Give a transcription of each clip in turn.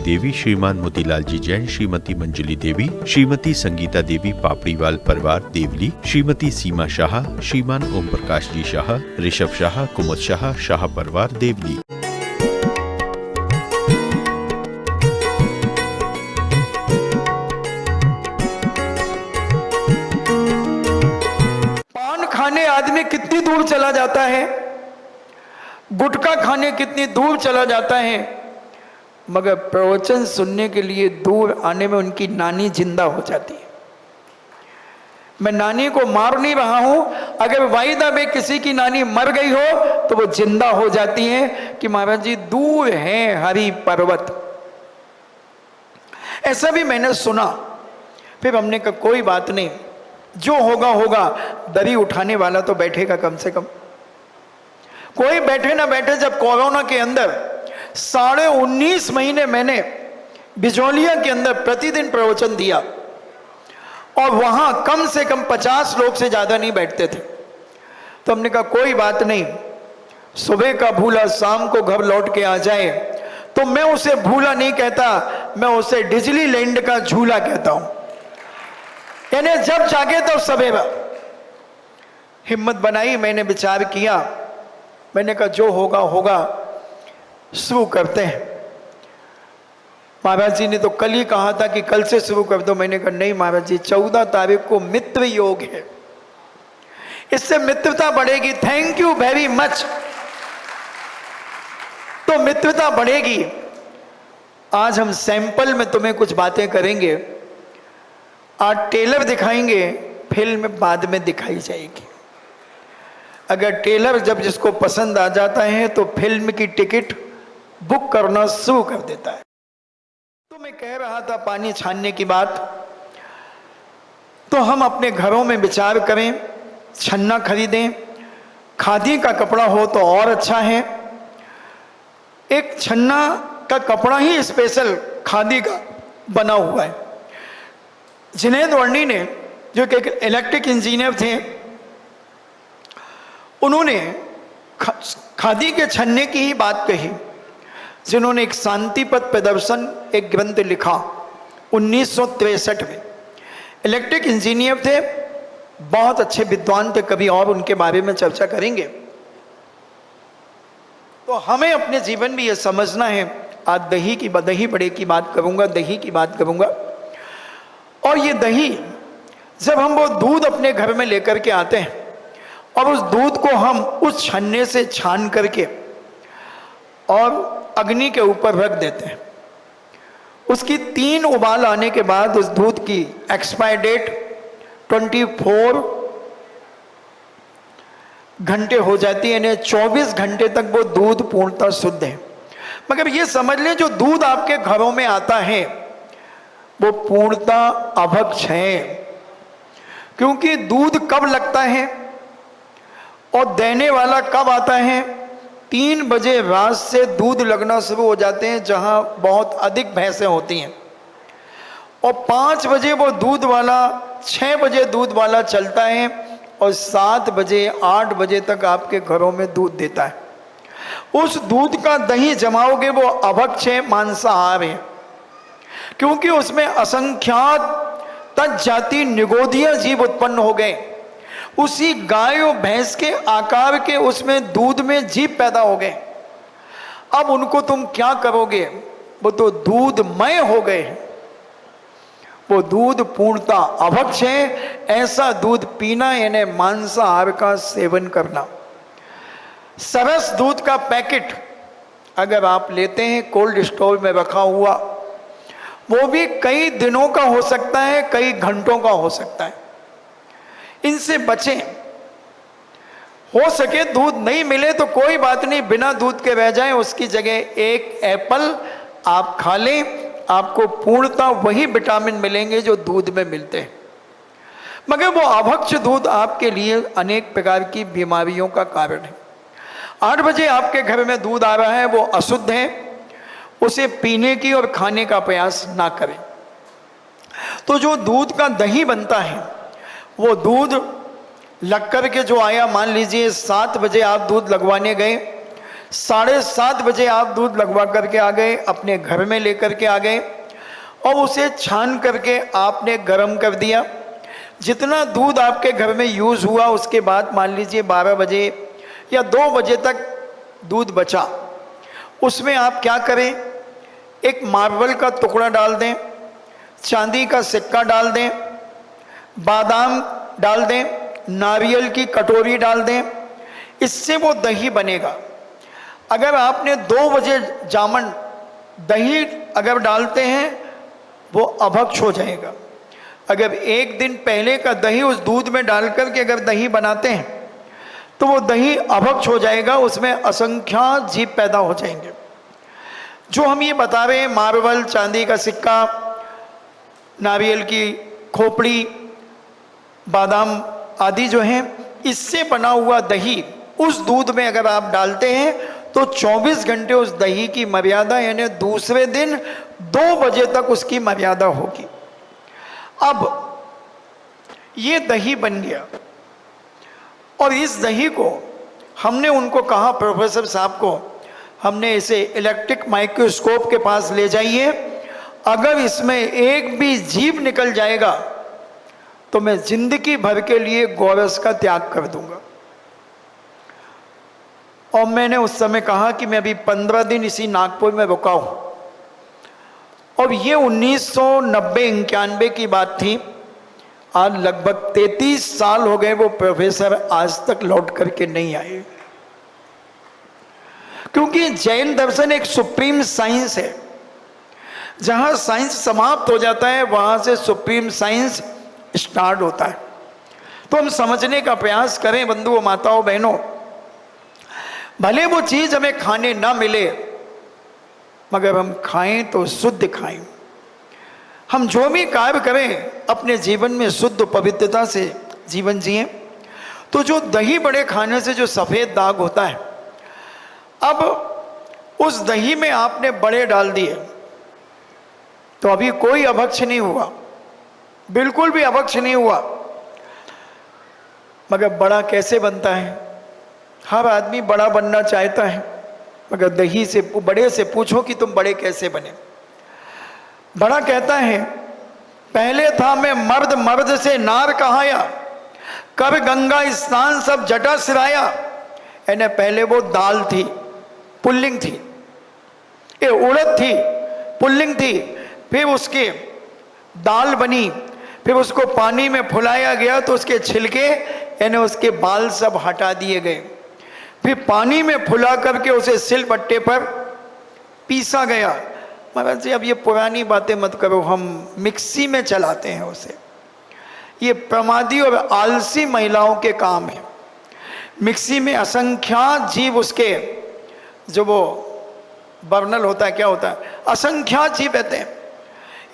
देवी, श्रीमान मोतीलाल जी जैन, श्रीमती मंजुली देवी, श्रीमती संगीता देवी पापड़ीवाल परिवार देवली, श्रीमती सीमा शाह, श्रीमान ओम प्रकाश जी शाह, ऋषभ शाह, कुमुद शाह, शाह परिवार देवली। पान खाने आदमी कितनी दूर चला जाता है, गुटखा खाने कितनी दूर चला जाता है, मगर प्रवचन सुनने के लिए दूर आने में उनकी नानी जिंदा हो जाती है। मैं नानी को मार नहीं रहा हूं, अगर वाइदा में किसी की नानी मर गई हो तो वो जिंदा हो जाती है कि महाराज जी दूर है हरि पर्वत। ऐसा भी मैंने सुना। फिर हमने कहा कोई बात नहीं, जो होगा होगा, दरी उठाने वाला तो बैठेगा कम से कम। कोई बैठे ना बैठे, जब कोरोना के अंदर 19.5 महीने मैंने बिजौलिया के अंदर प्रतिदिन प्रवचन दिया और वहां कम से कम 50 लोग से ज्यादा नहीं बैठते थे। तो हमने कहा कोई बात नहीं, सुबह का भूला शाम को घर लौट के आ जाए, तो मैं उसे भूला नहीं कहता, मैं उसे डिज्नीलैंड का झूला कहता हूं। यानी जब जागे तब सवेरा। हिम्मत बनाई, मैंने विचार किया, मैंने कहा जो होगा होगा, शुरू करते हैं। महाराज जी ने तो कल ही कहा था कि कल से शुरू कर दो। मैंने कहा नहीं महाराज जी, 14 तारीख को मित्र योग है, इससे मित्रता बढ़ेगी। Thank you very much. तो मित्रता बढ़ेगी। आज हम सैंपल में तुम्हें कुछ बातें करेंगे। आज टेलर दिखाएंगे, फिल्म बाद में दिखाई जाएगी। अगर टेलर जब जिसको पसंद आ जाता है तो फिल्म की टिकट बुक करना शुरू कर देता है। तो मैं कह रहा था पानी छानने की बात, तो हम अपने घरों में विचार करें, छन्ना खरीदें। खादी का कपड़ा हो तो और अच्छा है। एक छन्ना का कपड़ा ही स्पेशल खादी का बना हुआ है। जुनैद वर्णी ने, जो कि एक इलेक्ट्रिक इंजीनियर थे, उन्होंने खादी के छन्ने की ही बात कही, जिन्होंने एक शांति पथ प्रदर्शन एक ग्रंथ लिखा 1963 में। इलेक्ट्रिक इंजीनियर थे, बहुत अच्छे विद्वान थे, कभी और उनके बारे में चर्चा करेंगे। तो हमें अपने जीवन में यह समझना है। आज दही बड़े की बात करूंगा, दही की बात करूंगा। और ये दही, जब हम वो दूध अपने घर में लेकर के आते हैं और उस दूध को हम उस छन्ने से छान करके और अग्नि के ऊपर रख देते हैं, उसकी 3 उबाल आने के बाद उस दूध की एक्सपायर डेट 24 घंटे हो जाती है, यानी 24 घंटे तक वो दूध पूर्णतः शुद्ध है। मगर ये समझ लें, जो दूध आपके घरों में आता है वो पूर्णतः अभक्ष है। क्योंकि दूध कब लगता है और देने वाला कब आता है? 3 बजे रात से दूध लगना शुरू हो जाते हैं, जहां बहुत अधिक भैंसें होती हैं, और 5 बजे वो दूध वाला, 6 बजे दूध वाला चलता है और 7 बजे 8 बजे तक आपके घरों में दूध देता है। उस दूध का दही जमाओगे वो अभक्ष है, मांसाहार है। क्योंकि उसमें असंख्यात तज्जाति निगोदिया जीव उत्पन्न हो गए। उसी गाय और भैंस के आकार के उसमें दूध में जीव पैदा हो गए। अब उनको तुम क्या करोगे? वो तो दूधमय हो गए हैं। वो दूध पूर्णतः अभक्ष है। ऐसा दूध पीना यानी मांसाहार का सेवन करना। सरस दूध का पैकेट अगर आप लेते हैं कोल्ड स्टोर में रखा हुआ, वो भी कई दिनों का हो सकता है, कई घंटों का हो सकता है। इनसे बचें। हो सके दूध नहीं मिले तो कोई बात नहीं, बिना दूध के रह जाएं, उसकी जगह एक एप्पल आप खा लें, आपको पूर्णतः वही विटामिन मिलेंगे जो दूध में मिलते हैं। मगर वो अभक्ष दूध आपके लिए अनेक प्रकार की बीमारियों का कारण है। 8 बजे आपके घर में दूध आ रहा है, वो अशुद्ध है, उसे पीने की और खाने का प्रयास ना करें। तो जो दूध का दही बनता है, वो दूध लग कर के जो आया, मान लीजिए 7 बजे आप दूध लगवाने गए, 7:30 बजे आप दूध लगवा करके आ गए, अपने घर में लेकर के आ गए और उसे छान करके आपने गर्म कर दिया। जितना दूध आपके घर में यूज़ हुआ उसके बाद मान लीजिए 12 बजे या 2 बजे तक दूध बचा, उसमें आप क्या करें, एक मार्बल का टुकड़ा डाल दें, चांदी का सिक्का डाल दें, बादाम डाल दें, नारियल की कटोरी डाल दें, इससे वो दही बनेगा। अगर आपने 2 बजे जामन दही अगर डालते हैं वो अभक्ष हो जाएगा। अगर एक दिन पहले का दही उस दूध में डाल करके अगर दही बनाते हैं तो वो दही अभक्ष हो जाएगा, उसमें असंख्य जीव पैदा हो जाएंगे। जो हम ये बता रहे हैं, मार्बल, चांदी का सिक्का, नारियल की खोपड़ी, बादाम आदि जो हैं, इससे बना हुआ दही उस दूध में अगर आप डालते हैं तो 24 घंटे उस दही की मर्यादा, यानी दूसरे दिन 2 बजे तक उसकी मर्यादा होगी। अब ये दही बन गया और इस दही को हमने उनको कहा, प्रोफेसर साहब को, हमने इसे इलेक्ट्रिक माइक्रोस्कोप के पास ले जाइए, अगर इसमें एक भी जीव निकल जाएगा तो मैं जिंदगी भर के लिए गौरस का त्याग कर दूंगा। और मैंने उस समय कहा कि मैं अभी 15 दिन इसी नागपुर में रुका हूं, और ये 1990-91 की बात थी। आज लगभग 33 साल हो गए, वो प्रोफेसर आज तक लौट करके नहीं आए, क्योंकि जैन दर्शन एक सुप्रीम साइंस है। जहां साइंस समाप्त हो जाता है वहां से सुप्रीम साइंस स्टार्ट होता है। तो हम समझने का प्रयास करें बंधुओं, माताओं, बहनों, भले वो चीज हमें खाने ना मिले मगर हम खाएं तो शुद्ध खाएं। हम जो भी कार्य करें अपने जीवन में शुद्ध पवित्रता से जीवन जिए। तो जो दही बड़े खाने से जो सफ़ेद दाग होता है, अब उस दही में आपने बड़े डाल दिए तो अभी कोई अभक्ष नहीं हुआ, बिल्कुल भी अभक्ष नहीं हुआ। मगर बड़ा कैसे बनता है? हर आदमी बड़ा बनना चाहता है, मगर दही से, बड़े से पूछो कि तुम बड़े कैसे बने। बड़ा कहता है, पहले था मैं मर्द, मर्द से नार कहाया, कर गंगा स्नान सब जटा सिराया। यानी पहले वो दाल थी, पुल्लिंग थी, ये उड़द थी, पुल्लिंग थी, फिर उसके दाल बनी, फिर उसको पानी में फुलाया गया तो उसके छिलके यानी उसके बाल सब हटा दिए गए, फिर पानी में फुला करके उसे सिलबट्टे पर पीसा गया। महाराज जी अब ये पुरानी बातें मत करो, हम मिक्सी में चलाते हैं उसे। ये प्रमादी और आलसी महिलाओं के काम है। मिक्सी में असंख्यात जीव, उसके जो वो बर्नल होता है, क्या होता है, असंख्यात जीव रहते हैं।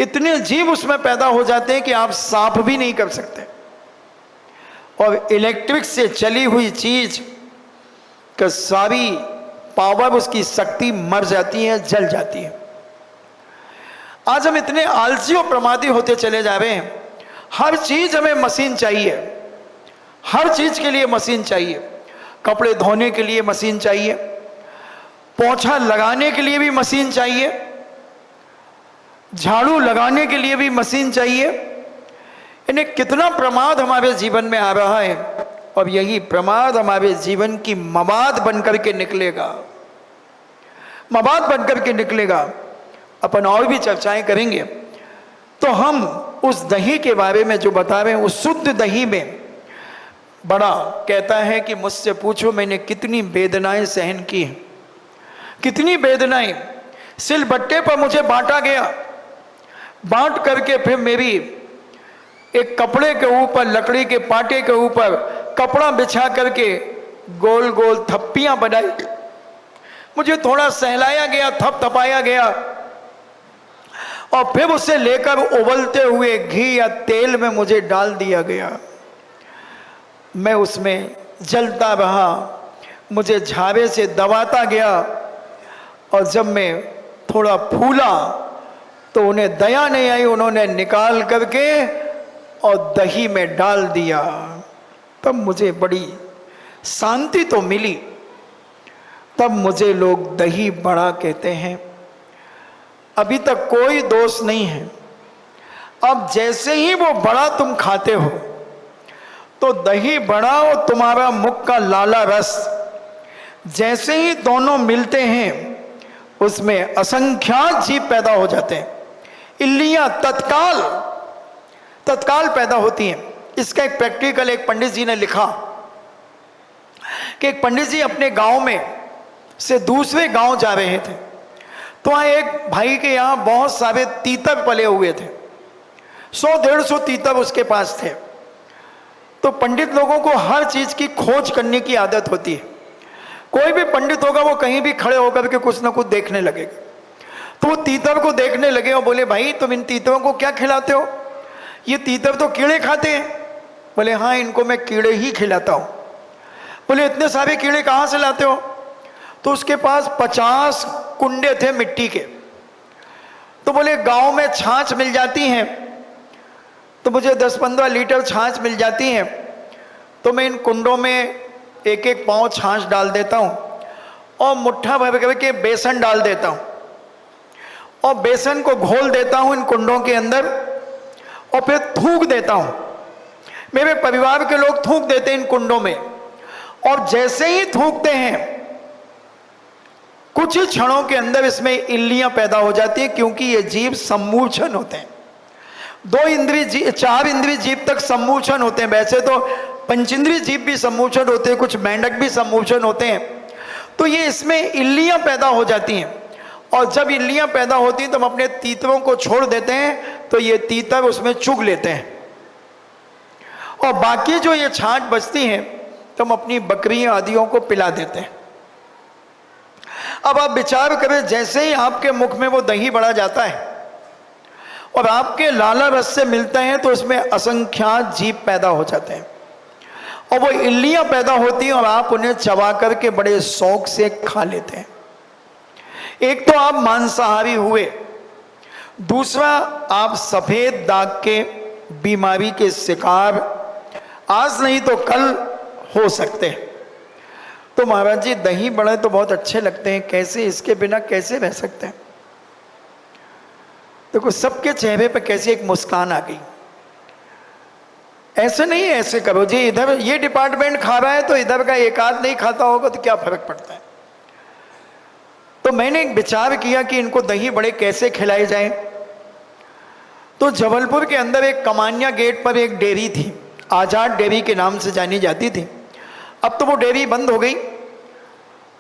इतने जीव उसमें पैदा हो जाते हैं कि आप साफ भी नहीं कर सकते। और इलेक्ट्रिक से चली हुई चीज का सारी पावर, उसकी शक्ति मर जाती है, जल जाती है। आज हम इतने आलसी और प्रमादी होते चले जा रहे हैं। हर चीज हमें मशीन चाहिए, हर चीज के लिए मशीन चाहिए। कपड़े धोने के लिए मशीन चाहिए, पोंछा लगाने के लिए भी मशीन चाहिए, झाड़ू लगाने के लिए भी मशीन चाहिए। इन्हें कितना प्रमाद हमारे जीवन में आ रहा है, और यही प्रमाद हमारे जीवन की मवाद बनकर के निकलेगा, मवाद बनकर के निकलेगा। अपन और भी चर्चाएं करेंगे। तो हम उस दही के बारे में जो बता रहे हैं, उस शुद्ध दही में बड़ा कहता है कि मुझसे पूछो मैंने कितनी वेदनाएं सहन की हैं, कितनी वेदनाएं। सिलबट्टे पर मुझे बांटा गया, बांट करके फिर मेरी एक कपड़े के ऊपर, लकड़ी के पाटे के ऊपर कपड़ा बिछा करके गोल गोल थप्पियां बनाई, मुझे थोड़ा सहलाया गया, थपथपाया गया, और फिर उसे लेकर उबलते हुए घी या तेल में मुझे डाल दिया गया। मैं उसमें जलता रहा, मुझे झारे से दबाता गया, और जब मैं थोड़ा फूला तो उन्हें दया नहीं आई, उन्होंने निकाल करके और दही में डाल दिया। तब मुझे बड़ी शांति तो मिली, तब मुझे लोग दही बड़ा कहते हैं। अभी तक कोई दोष नहीं है। अब जैसे ही वो बड़ा तुम खाते हो तो दही बड़ा और तुम्हारा मुख का लाला रस, जैसे ही दोनों मिलते हैं उसमें असंख्यात जीव पैदा हो जाते हैं। इल्लियां तत्काल पैदा होती हैं। इसका एक प्रैक्टिकल एक पंडित जी ने लिखा कि एक पंडित जी अपने गांव में से दूसरे गांव जा रहे थे, तो वहाँ एक भाई के यहाँ बहुत सारे तीतर पले हुए थे। 100-150 तीतर उसके पास थे। तो पंडित लोगों को हर चीज की खोज करने की आदत होती है। कोई भी पंडित होगा वो कहीं भी खड़े होकर के कुछ ना कुछ देखने लगेगा। तो वो तीतर को देखने लगे और बोले, भाई तुम इन तीतरों को क्या खिलाते हो? ये तीतर तो कीड़े खाते हैं। बोले, हाँ इनको मैं कीड़े ही खिलाता हूँ। बोले, इतने सारे कीड़े कहाँ से लाते हो? तो उसके पास 50 कुंडे थे मिट्टी के। तो बोले, गांव में छाछ मिल जाती हैं, तो मुझे 10-15 लीटर छाछ मिल जाती हैं, तो मैं इन कुंडों में एक एक पाँव छाछ डाल देता हूँ और मुट्ठा भर के बेसन डाल देता हूँ और बेसन को घोल देता हूँ इन कुंडों के अंदर और फिर थूक देता हूँ। मेरे परिवार के लोग थूक देते हैं इन कुंडों में, और जैसे ही थूकते हैं कुछ ही क्षणों के अंदर इसमें इल्लियां पैदा हो जाती हैं, क्योंकि ये जीव सम्मूर्छन होते हैं। 4 इंद्रिय जीव तक सम्मूर्छन होते हैं। वैसे तो पंचेंद्रिय जीव भी सम्मूर्छन होते हैं, कुछ मेंढक भी सम्मूर्छन होते हैं। तो ये इसमें इल्लियां पैदा हो जाती हैं, और जब इल्लियां पैदा होती हैं तो हम अपने तीतरों को छोड़ देते हैं, तो ये तीतर उसमें चुग लेते हैं, और बाकी जो ये छाछ बचती हैं तो हम अपनी बकरियां आदियों को पिला देते हैं। अब आप विचार करें, जैसे ही आपके मुख में वो दही बड़ा जाता है और आपके लाला रस से मिलता है, तो उसमें असंख्यात जीव पैदा हो जाते हैं और वो इल्लियां पैदा होती हैं, और आप उन्हें चबा करके बड़े शौक से खा लेते हैं। एक तो आप मांसाहारी हुए, दूसरा आप सफेद दाग के बीमारी के शिकार आज नहीं तो कल हो सकते हैं। तो महाराज जी, दही बड़े तो बहुत अच्छे लगते हैं, कैसे इसके बिना कैसे रह सकते हैं? देखो, सबके चेहरे पे कैसी एक मुस्कान आ गई। ऐसे नहीं, ऐसे करो जी, इधर ये डिपार्टमेंट खा रहा है तो इधर का एक आध नहीं खाता होगा तो क्या फर्क पड़ता है? तो मैंने एक विचार किया कि इनको दही बड़े कैसे खिलाए जाएं। तो जबलपुर के अंदर एक कमानिया गेट पर एक डेयरी थी, आजाद डेयरी के नाम से जानी जाती थी। अब तो वो डेयरी बंद हो गई।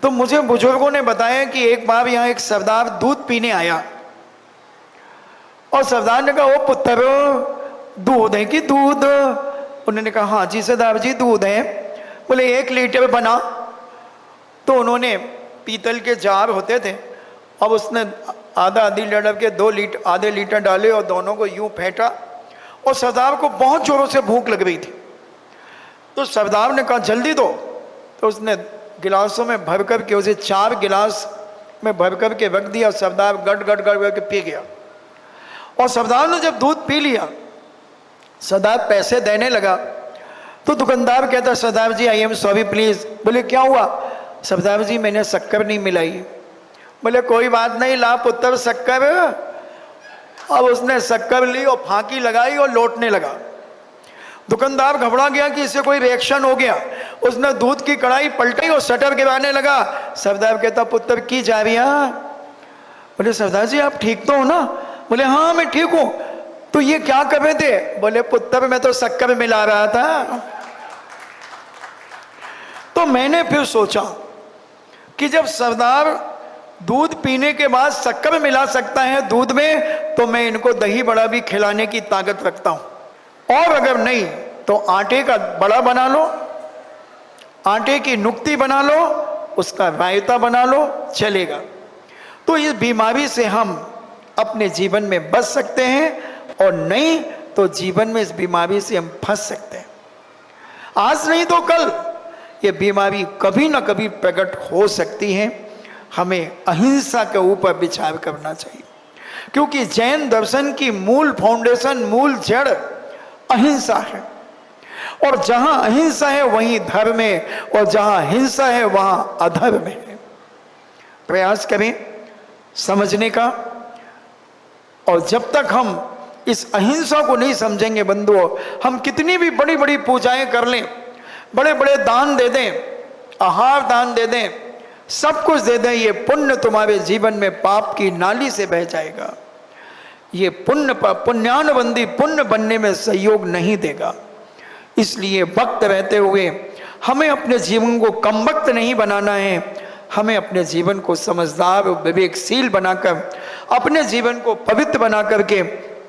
तो मुझे बुजुर्गों ने बताया कि एक बार यहाँ एक सरदार दूध पीने आया, और सरदार ने कहा, ओ पुत्र, दूध है कि दूध? उन्होंने कहा, हाँ जी सरदार जी दूध है। बोले, 1 लीटर बना। तो उन्होंने पीतल के जार होते थे, अब उसने आधी लीटर के 2 लीटर आधे लीटर डाले और दोनों को यूं फेंटा, और सरदार को बहुत जोरों से भूख लग रही थी। तो सरदार ने कहा, जल्दी दो। तो उसने गिलासों में भर कर के उसे 4 गिलास में भर कर के रख दिया। सरदार गट गट गट करके पी गया। और सरदार ने जब दूध पी लिया, सरदार पैसे देने लगा। तो दुकानदार कहता, सरदार जी आई एम सॉरी प्लीज। बोले, क्या हुआ? सरदार जी मैंने शक्कर नहीं मिलाई। बोले, कोई बात नहीं, ला पुत्र शक्कर। अब उसने शक्कर ली और फांकी लगाई और लौटने लगा। दुकानदार घबरा गया कि इसे कोई रिएक्शन हो गया। उसने दूध की कढ़ाई पलटाई और शटर गिराने लगा। सरदार कहता, पुत्र की जा रही है? बोले, सरदार जी आप ठीक तो हो ना? बोले, हाँ मैं ठीक हूं। तो ये क्या कर रहे थे? बोले, पुत्र मैं तो शक्कर मिला रहा था। तो मैंने फिर सोचा कि जब सरदार दूध पीने के बाद शक्कर मिला सकता है दूध में, तो मैं इनको दही बड़ा भी खिलाने की ताकत रखता हूं। और अगर नहीं तो आटे का बड़ा बना लो, आटे की नुक्ती बना लो, उसका रायता बना लो, चलेगा। तो इस बीमारी से हम अपने जीवन में बच सकते हैं, और नहीं तो जीवन में इस बीमारी से हम फंस सकते हैं। आज नहीं तो कल ये बीमारी कभी ना कभी प्रकट हो सकती है। हमें अहिंसा के ऊपर विचार करना चाहिए, क्योंकि जैन दर्शन की मूल फाउंडेशन, मूल जड़ अहिंसा है। और जहां अहिंसा है वहीं धर्म है, और जहां हिंसा है वहां अधर्म है। प्रयास करें समझने का। और जब तक हम इस अहिंसा को नहीं समझेंगे बंधुओं, हम कितनी भी बड़ी बड़ी पूजाएं कर लें, बड़े बड़े दान दे दें, आहार दान दे दें, सब कुछ दे दें, ये पुण्य तुम्हारे जीवन में पाप की नाली से बह जाएगा। ये पुण्यानुबंधी पुण्य बनने में सहयोग नहीं देगा। इसलिए वक्त रहते हुए हमें अपने जीवन को कम वक्त नहीं बनाना है, हमें अपने जीवन को समझदार और विवेकशील बनाकर अपने जीवन को पवित्र बना करके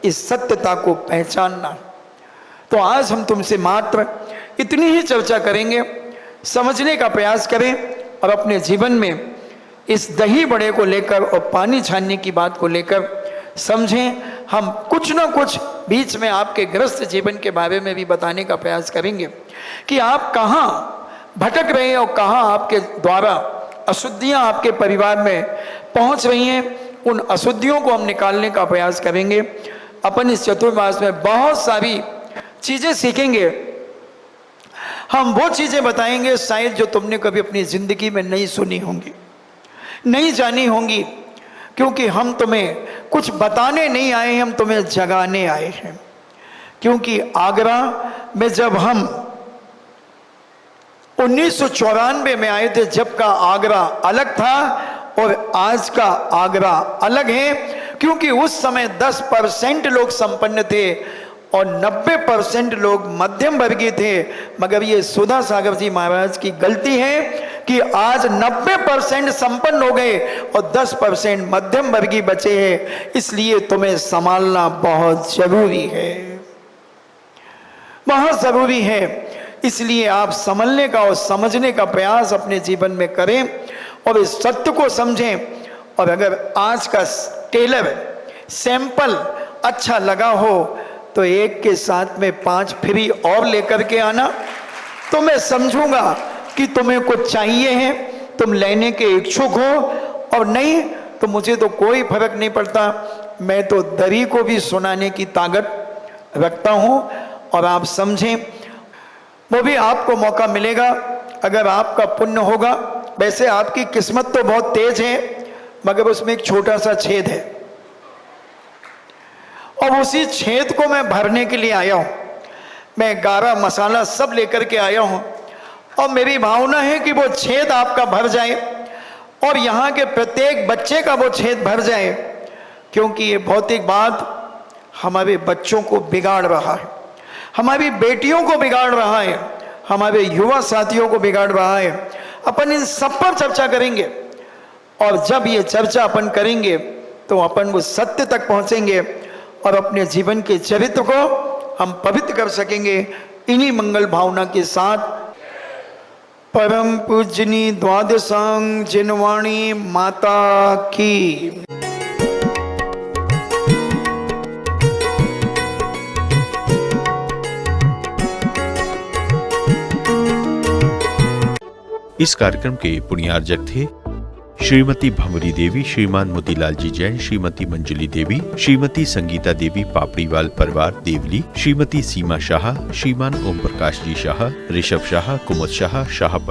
इस सत्यता को पहचानना। तो आज हम तुमसे मात्र इतनी ही चर्चा करेंगे, समझने का प्रयास करें और अपने जीवन में इस दही बड़े को लेकर और पानी छानने की बात को लेकर समझें। हम कुछ ना कुछ बीच में आपके ग्रस्त जीवन के बारे में भी बताने का प्रयास करेंगे कि आप कहाँ भटक रहे हैं और कहाँ आपके द्वारा अशुद्धियाँ आपके परिवार में पहुँच रही हैं। उन अशुद्धियों को हम निकालने का प्रयास करेंगे। अपन इस चतुर्मास में बहुत सारी चीज़ें सीखेंगे। हम वो चीज़ें बताएंगे शायद जो तुमने कभी अपनी ज़िंदगी में नहीं सुनी होंगी, नहीं जानी होंगी, क्योंकि हम तुम्हें कुछ बताने नहीं आए हैं, हम तुम्हें जगाने आए हैं। क्योंकि आगरा में जब हम 1994 में आए थे, जब का आगरा अलग था और आज का आगरा अलग है। क्योंकि उस समय 10% लोग संपन्न थे और 90% लोग मध्यम वर्गीय थे। मगर ये सुधा सागर जी महाराज की गलती है कि आज 90% संपन्न हो गए और 10% मध्यम वर्गीय बचे हैं। इसलिए तुम्हें संभालना बहुत जरूरी है, बहुत जरूरी है। इसलिए आप संभलने का और समझने का प्रयास अपने जीवन में करें और इस सत्य को समझें। और अगर आज का टेलर सैंपल अच्छा लगा हो तो एक के साथ में 5 फ्री और लेकर के आना, तो मैं समझूंगा कि तुम्हें कुछ चाहिए है, तुम लेने के इच्छुक हो। और नहीं तो मुझे तो कोई फर्क नहीं पड़ता, मैं तो दरी को भी सुनाने की ताकत रखता हूं। और आप समझें, वो भी आपको मौका मिलेगा अगर आपका पुण्य होगा। वैसे आपकी किस्मत तो बहुत तेज है, मगर उसमें एक छोटा सा छेद है और उसी छेद को मैं भरने के लिए आया हूं। मैं गारा मसाला सब लेकर के आया हूं और मेरी भावना है कि वो छेद आपका भर जाए और यहाँ के प्रत्येक बच्चे का वो छेद भर जाए। क्योंकि ये भौतिक बात हमारे बच्चों को बिगाड़ रहा है, हमारी बेटियों को बिगाड़ रहा है, हमारे युवा साथियों को बिगाड़ रहा है। अपन इन सब पर चर्चा करेंगे और जब ये चर्चा अपन करेंगे तो अपन वो सत्य तक पहुंचेंगे और अपने जीवन के चरित्र को हम पवित्र कर सकेंगे। इन्हीं मंगल भावना के साथ परम पूजनी द्वादशांग जिनवाणी माता की। इस कार्यक्रम के पुण्यार्जक थे श्रीमती भंवरी देवी, श्रीमान मोतीलाल जी जैन, श्रीमती मंजुली देवी, श्रीमती संगीता देवी पापड़ीवाल परिवार देवली, श्रीमती सीमा शाह, श्रीमान ओम प्रकाश जी शाह, ऋषभ शाह, कुमुद शाह, शाह